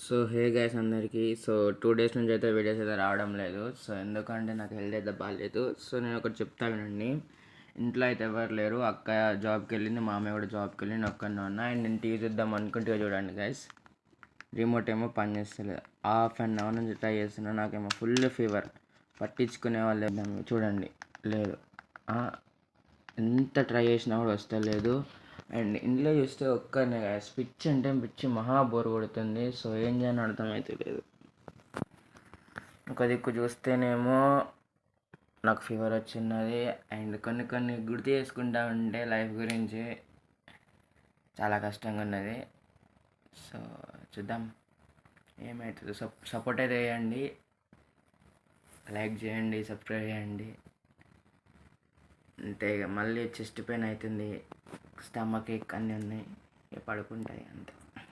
So hey guys అందరికీ. So 2 days నుంచి అయితే వీడియోస్ అయితే రావడం లేదు. సో ఎందుకంటే నాకు హెల్త్ అయితే బాగాలేదు. సో నేను ఒకటి చెప్తా వినండి. ఇంట్లో అయితే ఎవరు లేరు. అక్క జాబ్కి వెళ్ళింది, మామయ్య కూడా జాబ్కి వెళ్ళింది, ఒక్కనే ఉన్నా. అండ్ నేను టీవీ చూద్దాం అనుకుంటే చూడండి గైస్, రిమోట్ ఏమో పని చేస్తలేదు. హాఫ్ అన్ అవర్ నుంచి ట్రై చేస్తున్నా, నాకేమో ఫుల్ ఫీవర్. పట్టించుకునే వాళ్ళు చూడండి లేదు. ఎంత ట్రై చేసినా కూడా వస్తలేదు. అండ్ ఇంట్లో చూస్తే ఒక్కనే పిచ్చి అంటే పిచ్చి మహా బోర్ కొడుతుంది. సో ఏం చేయని అర్థమైతే లేదు. ఒక దిక్కు చూస్తేనేమో నాకు ఫీవర్ వచ్చిన్నది. అండ్ కొన్ని గుర్తు చేసుకుంటా ఉంటే లైఫ్ గురించి చాలా కష్టంగా ఉన్నది. సో చూద్దాం ఏమవుతుందో. సపోర్ట్ అయితే చేయండి, లైక్ చేయండి, సబ్స్క్రైబ్ చేయండి. అంతే. మళ్ళీ చెస్ట్ పెయిన్ అవుతుంది, స్టమక్ ఏక్ అన్నీ ఉన్నాయి, పడుకుంటాయి అంతే.